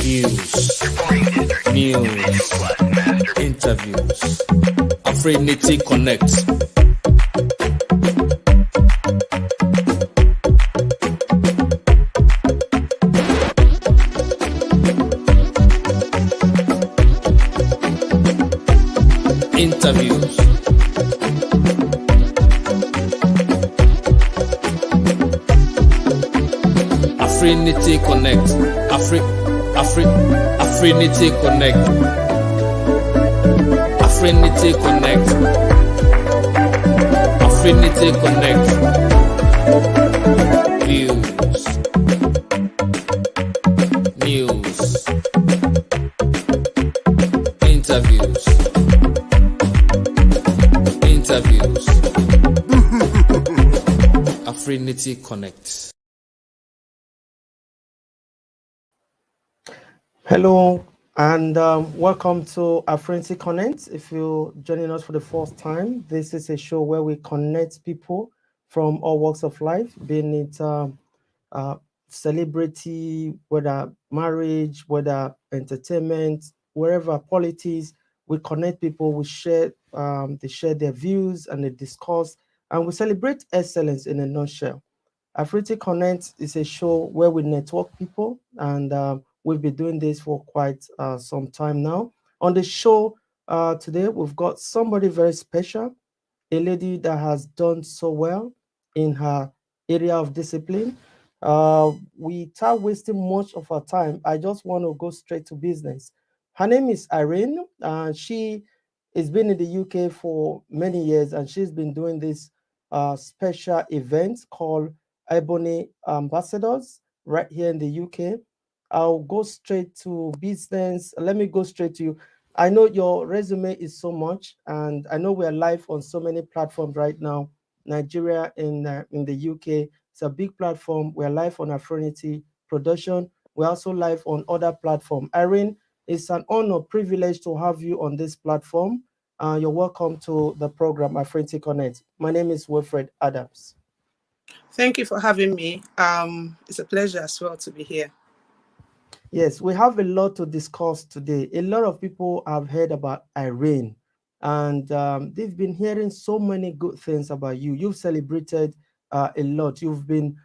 Views, news, interviews. Afrinity Connet. Interviews. Afrinity Connect. Afrinity Connect. Afrinity Connect. Afrinity Connect. Views, news, interviews. Afrinity Connect. Hello and welcome to Afrinity Connet. If you're joining us for the first time, this is a show where we connect people from all walks of life, being it celebrity, whether marriage, whether entertainment, wherever, politics. We connect people, we share, they share their views and they discuss, and we celebrate excellence in a nutshell. Afrinity Connet is a show where we network people, and we've been doing this for quite some time now. On the show today, we've got somebody very special, a lady that has done so well in her area of discipline. Without wasting much of our time, I just want to go straight to business. Her name is Irene. She has been in the UK for many years, and she's been doing this special event called Ebony Ambassadors right here in the UK. I'll go straight to business. Let me go straight to you. I know your resume is so much, and I know we're live on so many platforms right now. Nigeria in the UK, it's a big platform. We're live on Affinity Production. We're also live on other platforms. Irene, it's an honor, privilege to have you on this platform. You're welcome to the program Affinity Connect. My name is Wilfred Adams. Thank you for having me. It's a pleasure as well to be here. Yes, we have a lot to discuss today. A lot of people have heard about Irene, and they've been hearing so many good things about you. You've celebrated a lot. You've been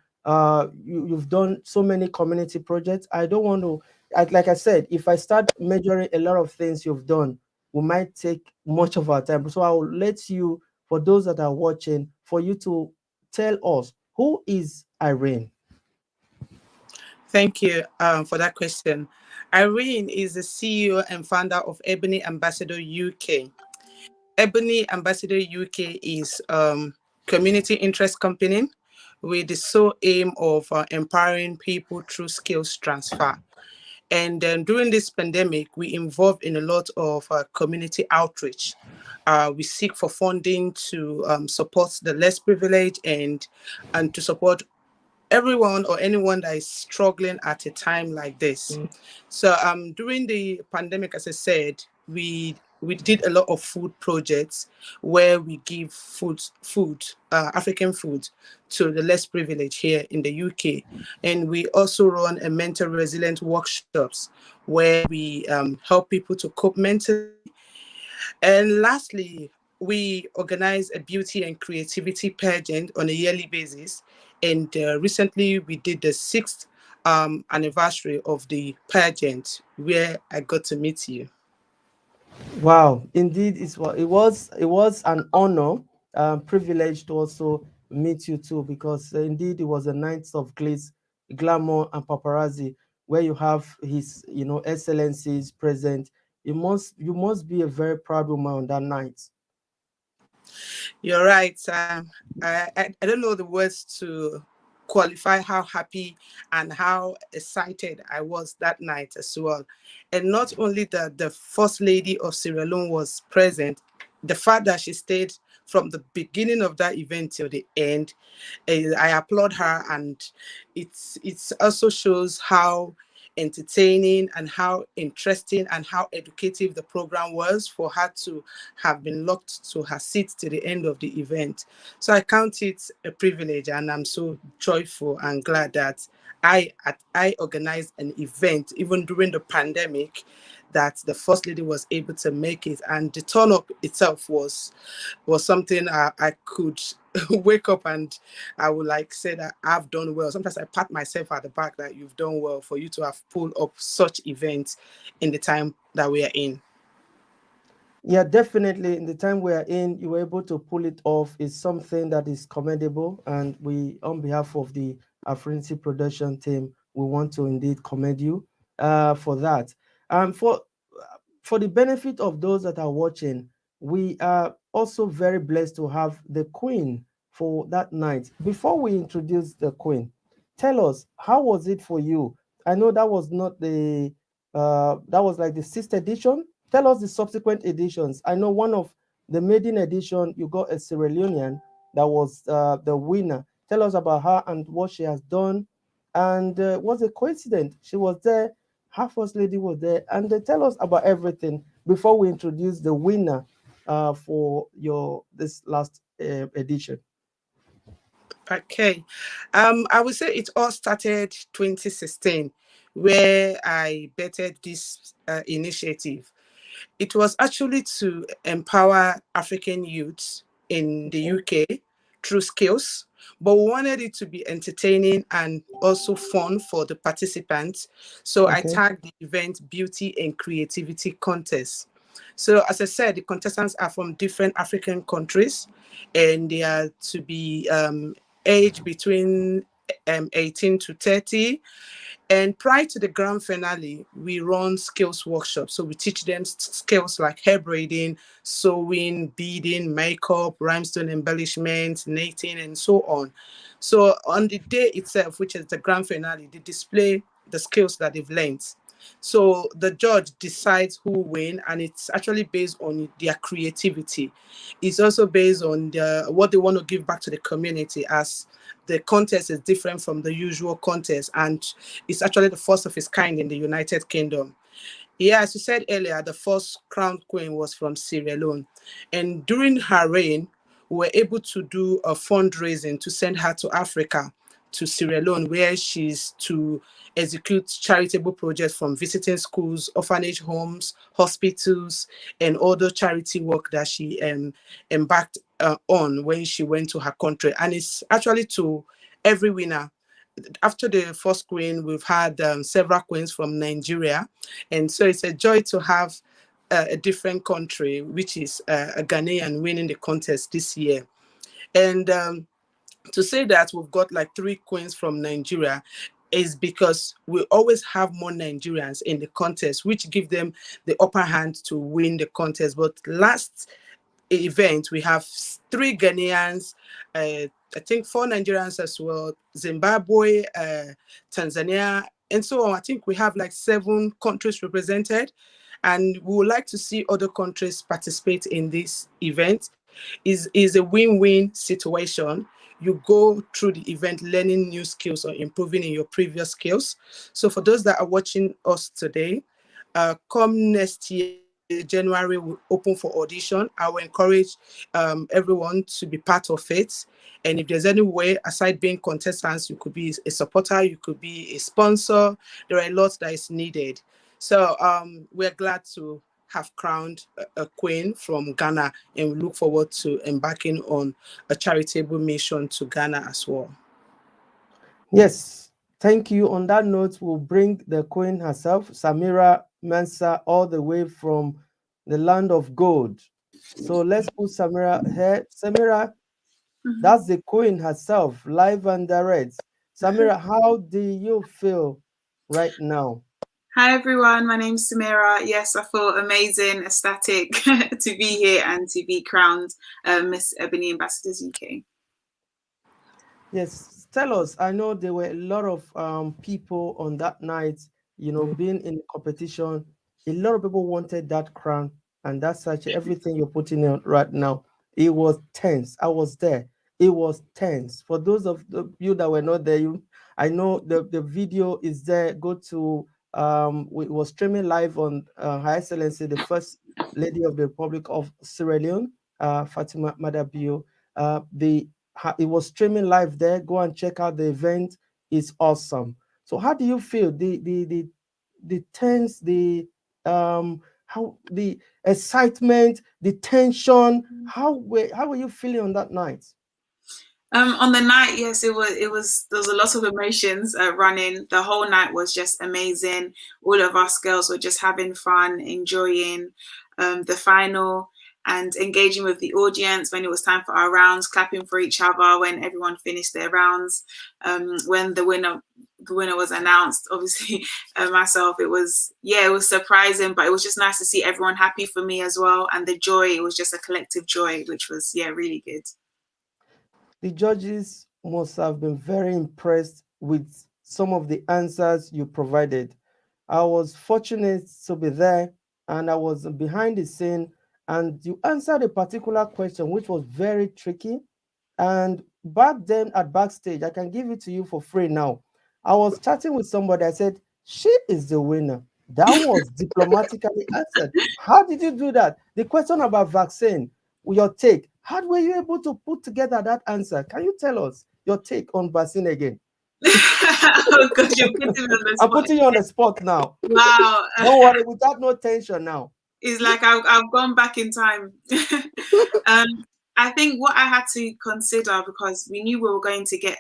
you've done so many community projects. I don't want to, like I said, if I start measuring a lot of things you've done, we might take much of our time. So I will let you, for those that are watching, for you to tell us, who is Irene? Thank you for that question. Irene is the CEO and founder of Ebony Ambassador UK. Ebony Ambassador UK is community interest company with the sole aim of empowering people through skills transfer. And during this pandemic, we involved in a lot of community outreach. We seek for funding to support the less privileged and to support everyone or anyone that is struggling at a time like this. So during the pandemic, as I said, we did a lot of food projects where we give African food to the less privileged here in the UK. And we also run a mental resilient workshops where we help people to cope mentally. And lastly, we organize a beauty and creativity pageant on a yearly basis. And recently we did the 6th anniversary of the pageant where I got to meet you. Wow, indeed, it was an honor, privilege to also meet you too, because indeed it was a night of glitz, glamour, and paparazzi, where you have his, excellencies present. You must be a very proud woman on that night. You're right. I don't know the words to qualify how happy and how excited I was that night as well. And not only that, the First Lady of Sierra Leone was present, the fact that she stayed from the beginning of that event till the end, I applaud her. And it also shows how entertaining and how interesting and how educative the program was for her to have been locked to her seat to the end of the event. So I count it a privilege, and I'm so joyful and glad that I organized an event even during the pandemic, that the First Lady was able to make it, and the turn up itself was something I could wake up and I would like say that I've done well. Sometimes I pat myself at the back that you've done well for you to have pulled up such events in the time that we are in. Yeah, definitely. In the time we are in, you were able to pull it off. Is something that is commendable, and we, on behalf of the Affinity production team, we want to indeed commend you for that. For the benefit of those that are watching, we are also very blessed to have the Queen for that night. Before we introduce the Queen, tell us, how was it for you? I know that was not the that was like the sixth edition. Tell us the subsequent editions. I know one of the maiden edition, you got a Sierra Leonean that was the winner. Tell us about her and what she has done. And was a coincidence. She was there, her first lady was there, and they tell us about everything before we introduce the winner for this last edition. Okay. I would say it all started 2016, where I bettered this initiative. It was actually to empower African youths in the UK through skills, but we wanted it to be entertaining and also fun for the participants. So I Okay. tagged the event Beauty and Creativity Contest. So as I said, the contestants are from different African countries, and they are to be aged between 18 to 30. And prior to the grand finale, we run skills workshops. So we teach them skills like hair braiding, sewing, beading, makeup, rhinestone embellishment, knitting, and so on. So on the day itself, which is the grand finale, they display the skills that they've learned. So the judge decides who win, and it's actually based on their creativity. It's also based on what they want to give back to the community, as the contest is different from the usual contest, and it's actually the first of its kind in the United Kingdom. Yeah, as you said earlier, the first crowned queen was from Sierra Leone. And during her reign, we were able to do a fundraising to send her to Africa, to Sierra Leone, where she's to execute charitable projects from visiting schools, orphanage homes, hospitals, and other charity work that she embarked on when she went to her country. And it's actually to every winner. After the first queen, we've had several queens from Nigeria. And so it's a joy to have a different country, which is a Ghanaian, winning the contest this year. And to say that we've got like 3 queens from Nigeria is because we always have more Nigerians in the contest, which give them the upper hand to win the contest. But last event, we have 3 Ghanaians, I think 4 Nigerians as well, Zimbabwe, Tanzania, and so on. I think we have like 7 countries represented, and we would like to see other countries participate in this event. Is a win-win situation. You go through the event learning new skills or improving in your previous skills. So for those that are watching us today, come next year, January will open for audition. I will encourage everyone to be part of it. And if there's any way, aside being contestants, you could be a supporter, you could be a sponsor. There are a lot that is needed. So we're glad to have crowned a queen from Ghana, and we look forward to embarking on a charitable mission to Ghana as well. Yes, thank you. On that note, we'll bring the queen herself, Samira Mensah, all the way from the land of gold. So let's put Samira here. Samira, that's the queen herself, live and direct. Samira, how do you feel right now? Hi everyone, my name's Samira. Yes, I feel amazing, ecstatic to be here and to be crowned Miss Ebony Ambassadors UK. Yes, tell us. I know there were a lot of people on that night, being in competition. A lot of people wanted that crown, and that's such everything you're putting in right now. It was tense. I was there. It was tense. For those of you that were not there, I know the video is there. Go to it was streaming live on Her Excellency, the First Lady of the Republic of Sierra Leone, Fatima Madabio. It was streaming live there. Go and check out the event. It's awesome. So how do you feel? The tense, the excitement, the tension. How were you feeling on that night? On the night, yes, there was a lot of emotions running. The whole night was just amazing. All of us girls were just having fun, enjoying the final and engaging with the audience when it was time for our rounds, clapping for each other when everyone finished their rounds. When the winner was announced, obviously myself, it was surprising, but it was just nice to see everyone happy for me as well. And the joy, it was just a collective joy, which was, really good. The judges must have been very impressed with some of the answers you provided. I was fortunate to be there, and I was behind the scene, and you answered a particular question which was very tricky. And back then at backstage, I can give it to you for free now. I was chatting with somebody. I said, she is the winner. That was diplomatically answered. How did you do that? The question about vaccine, your take. How were you able to put together that answer? Can you tell us your take on vaccine again? Oh God, you're putting me on the spot. I'm putting you on the spot now. Wow. Don't worry, without no tension now. It's like I've gone back in time. I think what I had to consider, because we knew we were going to get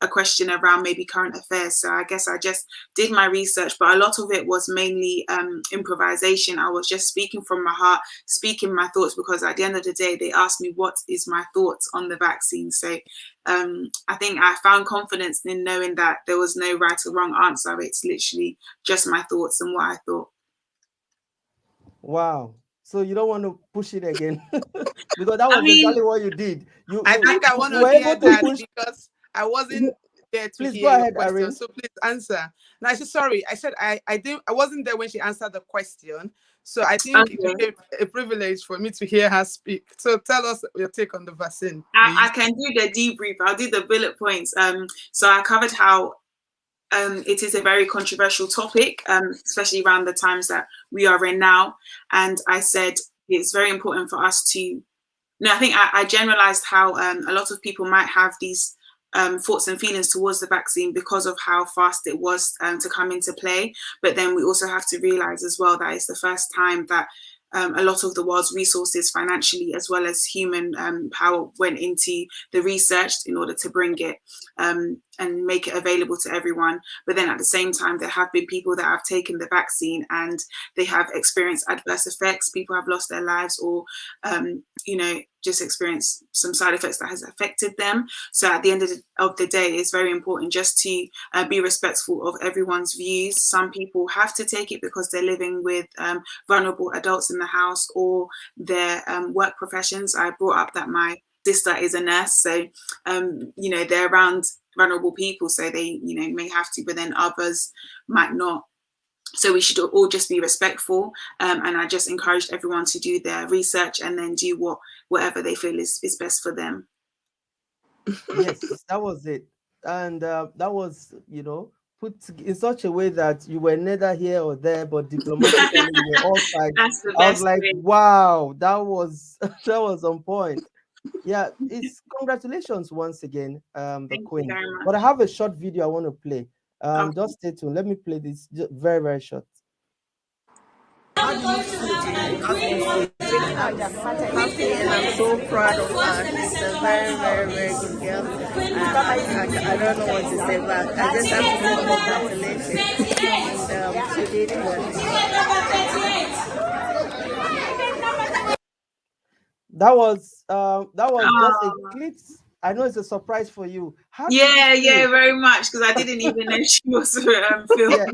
a question around maybe current affairs, so I guess I just did my research, but a lot of it was mainly improvisation. I was just speaking from my heart, speaking my thoughts, because at the end of the day they asked me what is my thoughts on the vaccine. So I think I found confidence in knowing that there was no right or wrong answer. It's literally just my thoughts and what I thought. Wow. So you don't want to push it again? Because that was exactly what you did. I think I want to hear that because I wasn't there to hear your question. Irene. So please answer. No, I said sorry. I said I wasn't there when she answered the question. So I think it would be a privilege for me to hear her speak. So tell us your take on the vaccine. I can do the debrief. I'll do the bullet points. So I covered how it is a very controversial topic, especially around the times that we are in now. And I said it's very important for us to. No, I think I generalized how a lot of people might have these thoughts and feelings towards the vaccine because of how fast it was to come into play. But then we also have to realize as well that it's the first time that a lot of the world's resources, financially as well as human power, went into the research in order to bring it and make it available to everyone. But then at the same time, there have been people that have taken the vaccine and they have experienced adverse effects. People have lost their lives or, just experienced some side effects that has affected them. So at the end of the day, it's very important just to be respectful of everyone's views. Some people have to take it because they're living with vulnerable adults in the house or their work professions. I brought up that my sister is a nurse, so they're around vulnerable people, so they may have to, but then others might not. So we should all just be respectful, and I just encouraged everyone to do their research and then do whatever they feel is best for them. Yes, that was it, and that was put in such a way that you were neither here or there, but diplomatically you were all sides. I was like, wow, that was on point. Yeah, it's congratulations once again, the Queen. But I have a short video I want to play. Just stay tuned. Let me play this very, very short. I'm so proud of her. She's a very, very, very good girl. I don't know what to say, but I just have to say congratulations. And she did well. That was just a clip. I know it's a surprise for you. Yeah, very much, because I didn't even know she was filmed. Yeah.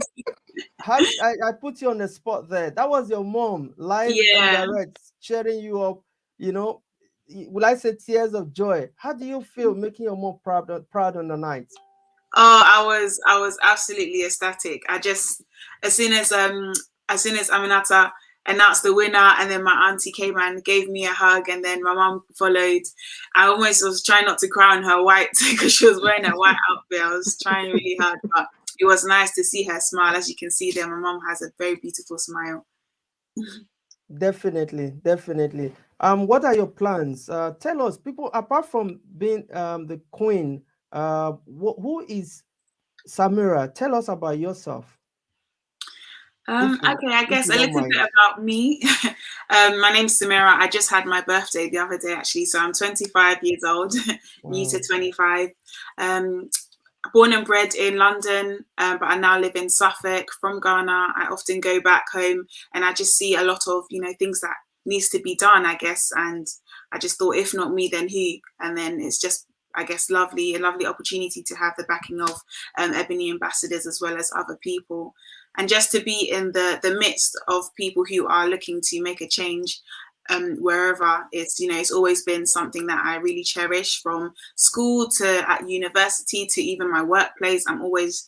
I put you on the spot there. That was your mom live and direct, cheering you up. Will I say tears of joy? How do you feel making your mom proud on the night? Oh, I was absolutely ecstatic. I just as soon as Aminata announced the winner, and then my auntie came and gave me a hug, and then my mom followed. I almost was trying not to cry on her white because she was wearing a white outfit. I was trying really hard, but it was nice to see her smile. As you can see there, my mom has a very beautiful smile. Definitely, definitely. What are your plans? Tell us, people, apart from being the queen, who is Samira? Tell us about yourself. Okay, I guess a don't little mind. bit about me. My name's Samira. I just had my birthday the other day, actually. So I'm 25 years old, new to 25. Born and bred in London, but I now live in Suffolk. From Ghana, I often go back home, and I just see a lot of, you know, things that needs to be done, I guess. And I just thought, if not me, then who? And then it's just, I guess, a lovely opportunity to have the backing of Ebony Ambassadors as well as other people, and just to be in the midst of people who are looking to make a change. Wherever it's, you know, it's always been something that I really cherish, from school to at university to even my workplace. I always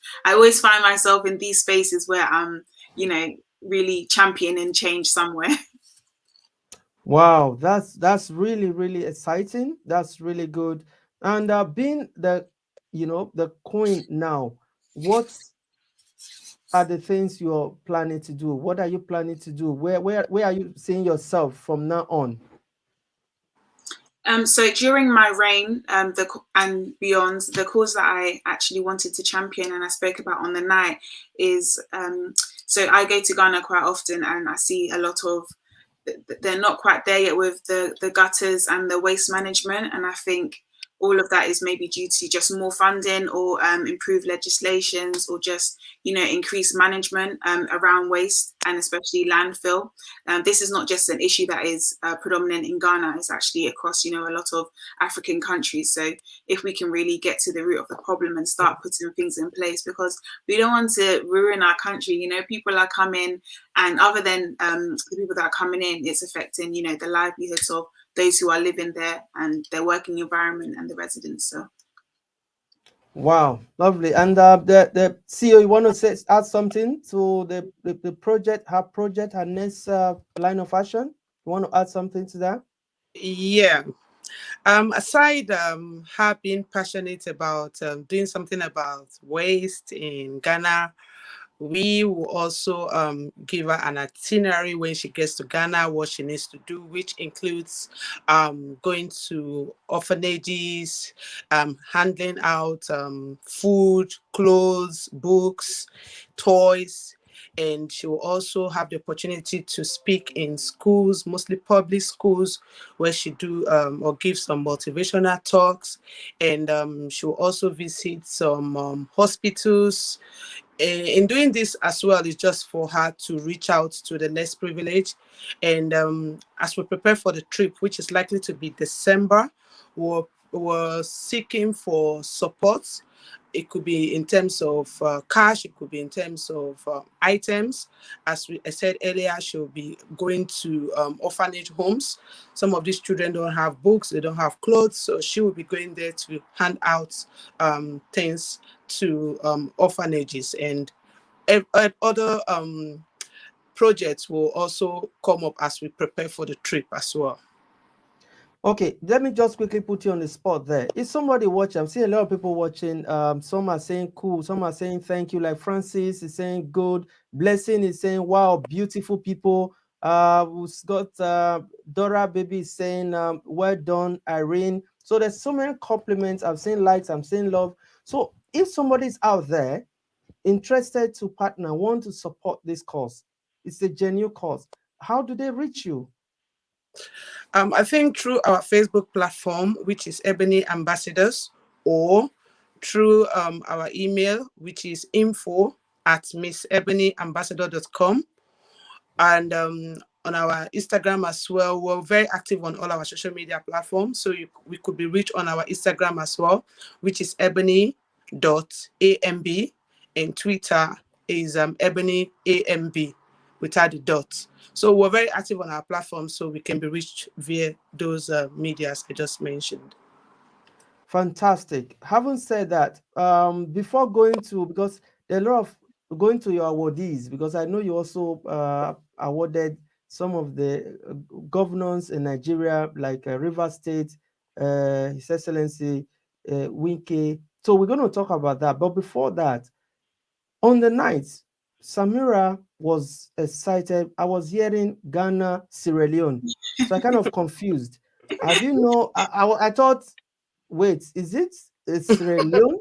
find myself in these spaces where I'm, you know, really championing change somewhere. Wow, that's really, really exciting. That's really good. And being the, you know, the queen now, what are the things you're planning to do? What are you planning to do? Where are you seeing yourself from now on? So during my reign, and beyond, the cause that I actually wanted to champion and I spoke about on the night is, so I go to Ghana quite often, and I see a lot of, they're not quite there yet with the gutters and the waste management, and I think all of that is maybe due to just more funding, or improved legislations, or just, you know, increased management around waste, and especially landfill. This is not just an issue that is predominant in Ghana, it's actually across, you know, a lot of African countries. So if we can really get to the root of the problem and start putting things in place, because we don't want to ruin our country. You know, people are coming, and other than the people that are coming in, it's affecting, you know, the livelihoods of those who are living there and their working environment and the residents. So Wow, lovely. And the CEO, you want to add something to the project, her next line of action? You want to add something to that? Yeah. Aside her being passionate about doing something about waste in Ghana, we will also give her an itinerary when she gets to Ghana, what she needs to do, which includes going to orphanages, handing out food, clothes, books, toys. And she will also have the opportunity to speak in schools, mostly public schools, where she do or give some motivational talks. And she will also visit some hospitals. In doing this as well, is just for her to reach out to the less privileged. And as we prepare for the trip, which is likely to be December, we're seeking for support. It could be in terms of cash, it could be in terms of items. As I said earlier, she'll be going to orphanage homes. Some of these children don't have books, they don't have clothes, so she will be going there to hand out things to orphanages, and other projects will also come up as we prepare for the trip as well. Okay, let me just quickly put you on the spot there. Is somebody watching? I'm seeing a lot of people watching. Some are saying cool, some are saying thank you. Like Francis is saying good. Blessing is saying wow, beautiful people. We've got Dora Baby is saying well done, Irene. So there's so many compliments. I'm saying likes, I'm saying love. So if somebody's out there interested to partner, want to support this cause, it's a genuine cause, how do they reach you? I think through our Facebook platform, which is Ebony Ambassadors, or through our email, which is info@missebonyambassador.com. And on our Instagram as well. We're very active on all our social media platforms. So we could be reached on our Instagram as well, which is ebony.amb. And Twitter is ebonyamb without the dot. So we're very active on our platform, so we can be reached via those medias I just mentioned. Fantastic. Having said that, before going to, because there are a lot of going to your awardees, because I know you also awarded some of the governors in Nigeria, like River State, His Excellency Winke. So we're going to talk about that. But before that, On the night, Samira was excited. I was hearing Ghana, Sierra Leone. So I kind of confused. I didn't know. I thought, wait, is it a Sierra Leone,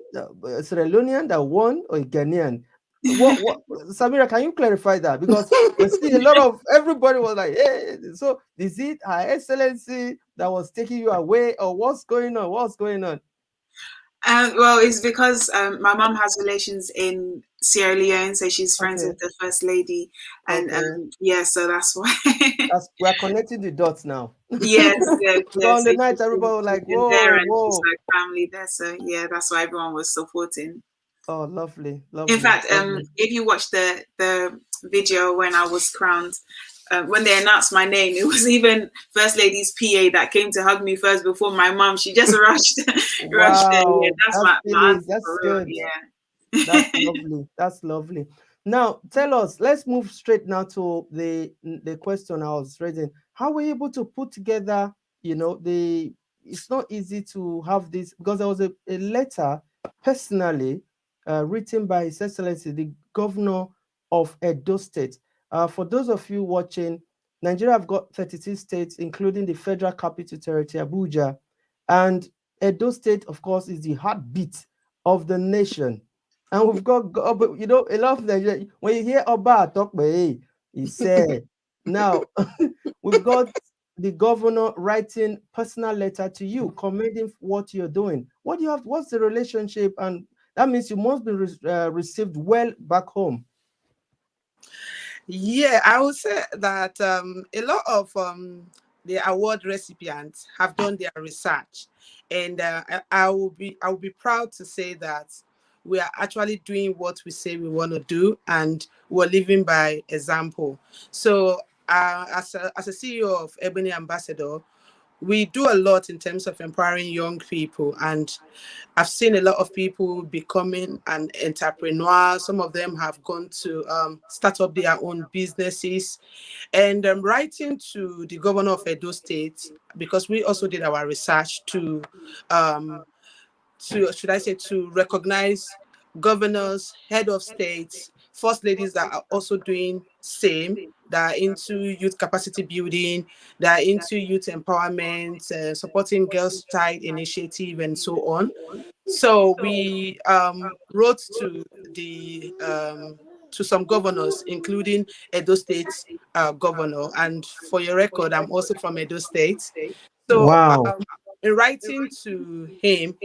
Sierra Leonean that won or a Ghanaian? What, Samira, can you clarify that? Because we see a lot of everybody was like, hey, so is it Her Excellency that was taking you away, or what's going on? What's going on? Well, it's because my mom has relations in Sierra Leone, so she's friends with the First Lady, and yeah, so that's why. We're connecting the dots now. Yes, yes, Because on the night, everybody was like, whoa, there, and whoa. she's like family there, so yeah, that's why everyone was supporting. Oh, lovely, lovely. In fact, lovely. if you watch the video when I was crowned, when they announced my name, it was even First Lady's PA that came to hug me first before my mom. She just rushed, rushed there. Yeah, that's good. Yeah, that's lovely. That's lovely. Now, tell us. Let's move straight now to the question I was raising. How were you able to put together? It's not easy to have this, because there was a letter personally written by His Excellency the Governor of Edo State. For those of you watching, Nigeria have got 32 states, including the Federal Capital Territory, Abuja. And Edo State, of course, is the heartbeat of the nation. And we've got, a lot of Nigeria. When you hear Oba talk, he said, now we've got the governor writing personal letter to you, commending what you're doing. What do you have? What's the relationship? And that means you must be received well back home. Yeah, I would say that a lot of the award recipients have done their research, and I will be proud to say that we are actually doing what we say we want to do, and we're living by example. So, as a CEO of Ebony Ambassador, we do a lot in terms of empowering young people, and I've seen a lot of people becoming an entrepreneur. Some of them have gone to start up their own businesses, and writing to the governor of Edo State, because we also did our research to recognize governors, head of states, first ladies that are also doing same, that are into youth capacity building, that are into youth empowerment, supporting girls' child initiative, and so on. So we wrote to some governors, including Edo State governor. And for your record, I'm also from Edo State. So wow. In writing to him,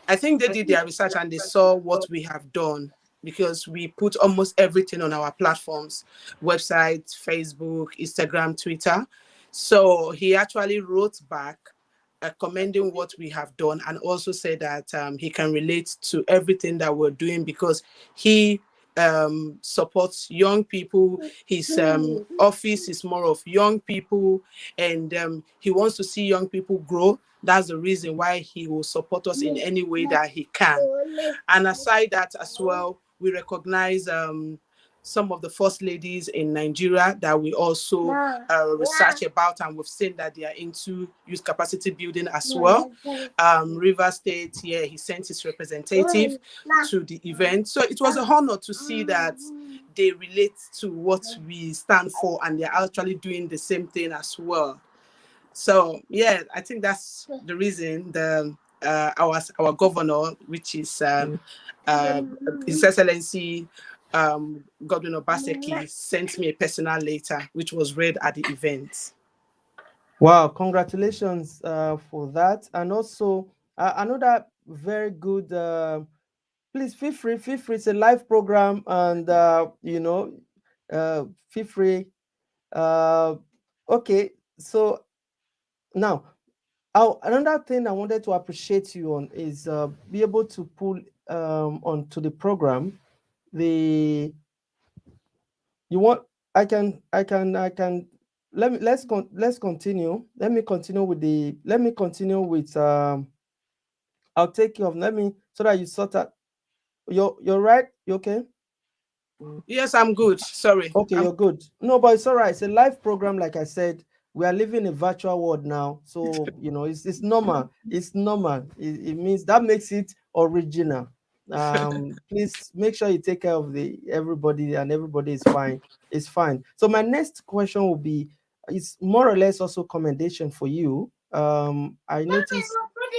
I think they did their research and they saw what we have done, because we put almost everything on our platforms: website, Facebook, Instagram, Twitter. So he actually wrote back commending what we have done, and also said that he can relate to everything that we're doing, because he supports young people. His office is more of young people, and he wants to see young people grow. That's the reason why he will support us in any way that he can. And aside that as well, we recognize some of the first ladies in Nigeria that we also research about, and we've seen that they are into youth capacity building as well. River State, yeah, he sent his representative to the event. So it was a honor to see that they relate to what we stand for, and they're actually doing the same thing as well. So yeah, I think that's the reason our governor, which is His Excellency Godwin Obaseki, sent me a personal letter, which was read at the event. Wow, congratulations for that. And also another very good, please feel free, it's a live program, and feel free. Okay, so now another thing I wanted to appreciate you on is be able to pull onto the program let's continue. Let me continue with I'll take you off. So that you sort out. You're right? You okay? Yes, I'm good. Sorry. Okay, you're good. No, but it's all right. It's a live program, like I said. We are living in a virtual world now. So, it's normal. It's normal. It means that makes it original. Please make sure you take care of everybody, and everybody is fine. It's fine. So my next question will be, it's more or less also commendation for you. I noticed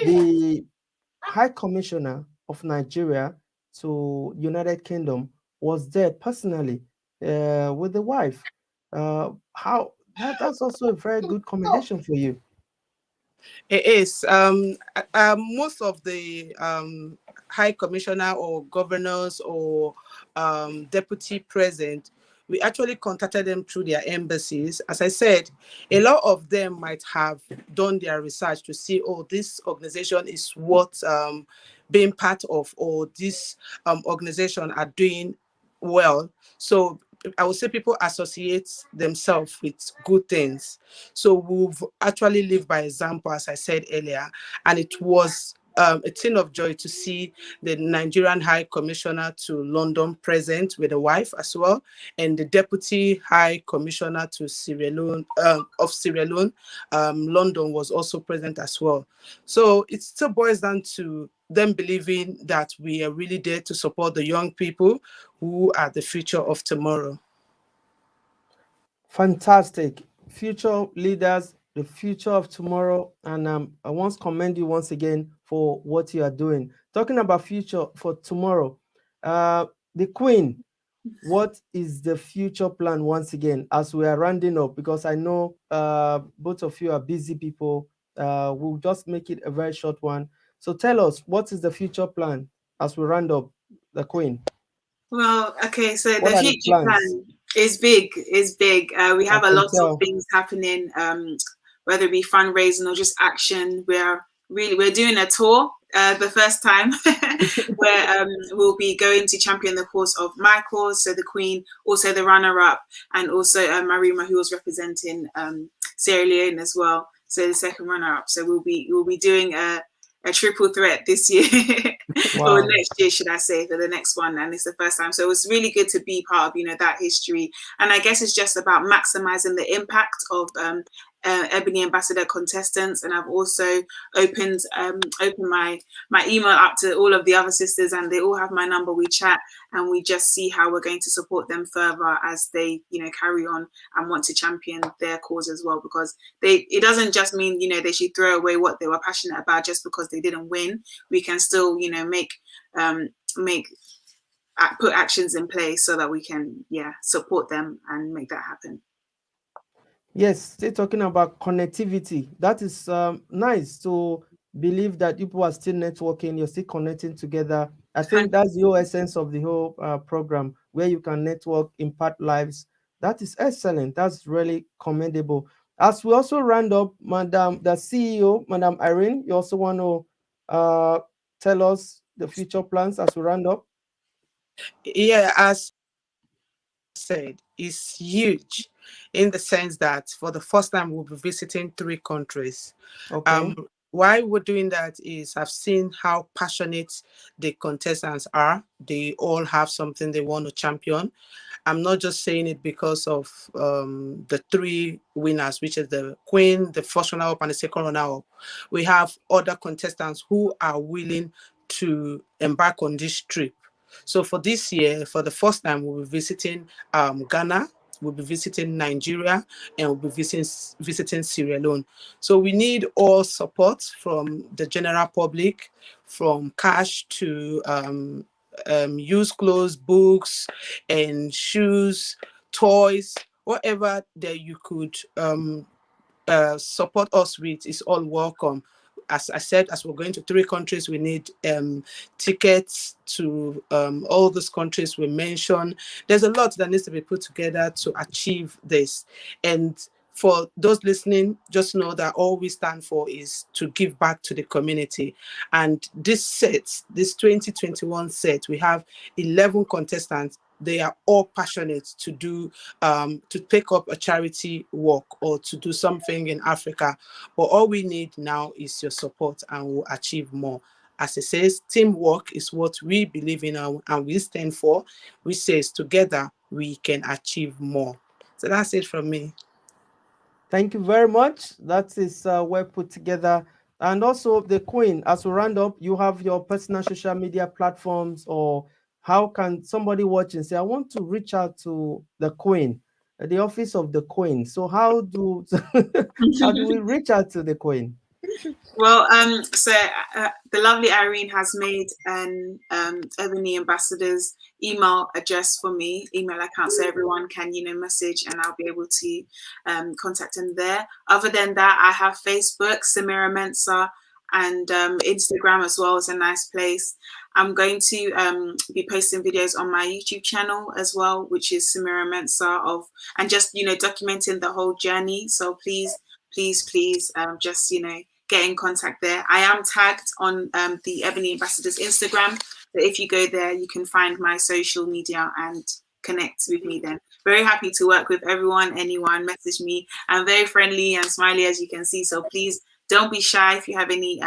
the High Commissioner of Nigeria to United Kingdom was there personally with the wife. How that's also a very good commendation for you. It is. Most of the high commissioner or governors or deputy president, we actually contacted them through their embassies. As I said, a lot of them might have done their research to see, oh, this organization is what being part of, or this organization are doing well. So I would say people associate themselves with good things. So we've actually lived by example, as I said earlier, and it was a thing of joy to see the Nigerian High Commissioner to London present with the wife as well, and the Deputy High Commissioner to Sierra Leone, London was also present as well. So it still boils down to them believing that we are really there to support the young people who are the future of tomorrow. Fantastic. Future leaders, the future of tomorrow. And I want to commend you once again for what you are doing. Talking about future for tomorrow, the Queen, what is the future plan once again as we are rounding up? Because I know both of you are busy people. We'll just make it a very short one. So tell us, what is the future plan as we round up, the Queen? Well, okay, so What the are the future plans? plan is big, we have I a can lot tell. of things happening, whether it be fundraising or just action. We're doing a tour, the first time, where we'll be going to champion the cause of my cause, so the Queen, also the runner-up, and also Marima, who was representing Sierra Leone as well, so the second runner-up. So we'll be doing a triple threat this year. Wow. Or next year, should I say, for the next one, and it's the first time. So it's really good to be part of, that history. And I guess it's just about maximizing the impact of Ebony Ambassador contestants. And I've also opened my email up to all of the other sisters, and they all have my number. We chat and we just see how we're going to support them further as they, carry on and want to champion their cause as well. Because it doesn't just mean, they should throw away what they were passionate about just because they didn't win. We can still, put actions in place so that we can, support them and make that happen. Yes, still talking about connectivity. That is nice to believe that people are still networking, you're still connecting together. I think that's the whole essence of the whole program, where you can network, impact lives. That is excellent. That's really commendable. As we also round up, Madam, the CEO, Madam Irene, you also want to tell us the future plans as we round up? Yeah, as said, is huge in the sense that for the first time we'll be visiting 3 countries. Okay. Why we're doing that is I've seen how passionate the contestants are. They all have something they want to champion. I'm not just saying it because of the 3 winners, which is the Queen, the first runner-up, and the second runner-up. We have other contestants who are willing to embark on this trip. So for this year, for the first time, we'll be visiting Ghana, we'll be visiting Nigeria, and we'll be visiting Sierra Leone. So we need all support from the general public, from cash to used clothes, books, and shoes, toys, whatever that you could support us with is all welcome. As I said, as we're going to 3 countries, we need tickets to all those countries we mentioned. There's a lot that needs to be put together to achieve this. And for those listening, just know that all we stand for is to give back to the community. And this 2021 set, we have 11 contestants. They are all passionate to do, to take up a charity work or to do something in Africa. But all we need now is your support, and we'll achieve more. As it says, teamwork is what we believe in and we stand for. We say together we can achieve more. So that's it from me. Thank you very much. That is well put together. And also the Queen, as we round up, you have your personal social media platforms, or how can somebody watch and say, I want to reach out to the Queen, the office of the Queen. So how do how do we reach out to the Queen? Well, so the lovely Irene has made an Ebony Ambassadors email address for me, email account, so everyone can, message, and I'll be able to contact them there. Other than that, I have Facebook, Samira Mensah, and Instagram as well is a nice place. I'm going to be posting videos on my YouTube channel as well, which is Samira Mensah, and just, documenting the whole journey. So please, just, get in contact there. I am tagged on the Ebony Ambassadors Instagram, but if you go there, you can find my social media and connect with me then. Very happy to work with everyone, anyone, message me. I'm very friendly and smiley, as you can see, so please don't be shy. If you have any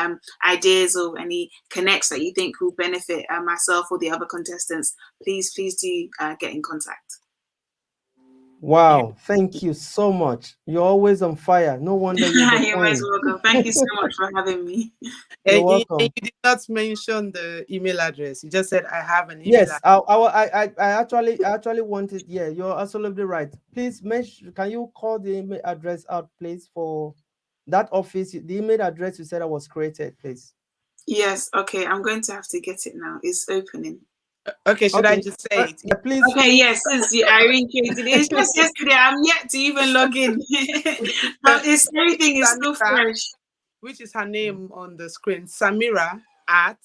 ideas or any connects that you think will benefit myself or the other contestants, please do get in contact. Wow, thank you so much. You're always on fire. No wonder you're most welcome. Thank you so much for having me. You're welcome. You did not mention the email address. You just said I have an email. Yes, I actually wanted. Yeah, you're absolutely right. Please can you call the email address out, please, for that office? The email address you said I was created, please. Yes. Okay, I'm going to have to get it now. It's opening. Okay, should I just say it? Yeah, please. Okay, yes, since Irene created it. It's just yesterday. I'm yet to even log in. Everything is still fresh. Which is her name on the screen, Samira at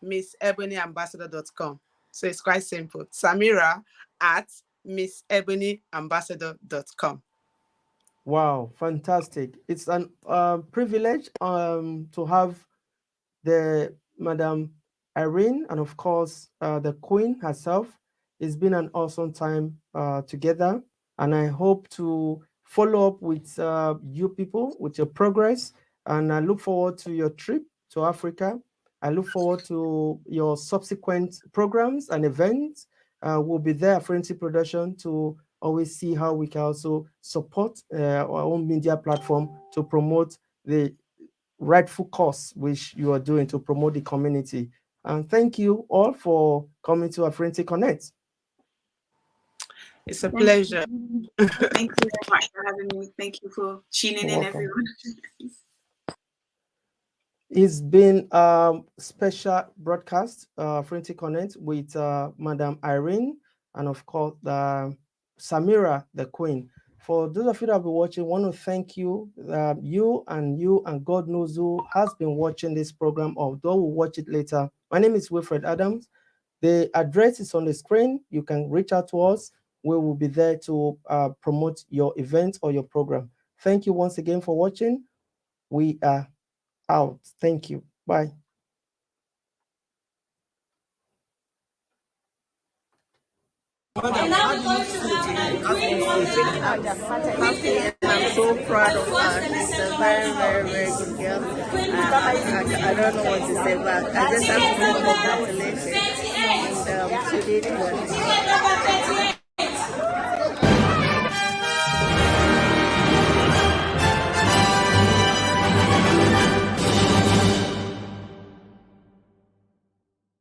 MissEbonyAmbassador.com. So it's quite simple. Samira at MissEbonyAmbassador.com. Wow, fantastic. It's an privilege to have the Madam Irene and of course the Queen herself. It's been an awesome time together, and I hope to follow up with you people with your progress, and I look forward to your trip to Africa. I look forward to your subsequent programs and events. We'll be there, Afrinity Production, to always see how we can also support our own media platform to promote the rightful cause which you are doing to promote the community. And thank you all for coming to Afrinity Connet. It's a pleasure. Thank you very much for having me. Thank you for tuning in, everyone. It's been a special broadcast, Afrinity Connet, with Madam Irene and of course Samira, the Queen. For those of you that have been watching, I want to thank you. You and God knows who has been watching this program, although we'll watch it later. My name is Wilfred Adams. The address is on the screen. You can reach out to us. We will be there to promote your event or your program. Thank you once again for watching. We are out. Thank you. Bye. I'm so proud of her. She's a very, very, very good girl. I don't know what to say, but I just have to say congratulations. And she did well.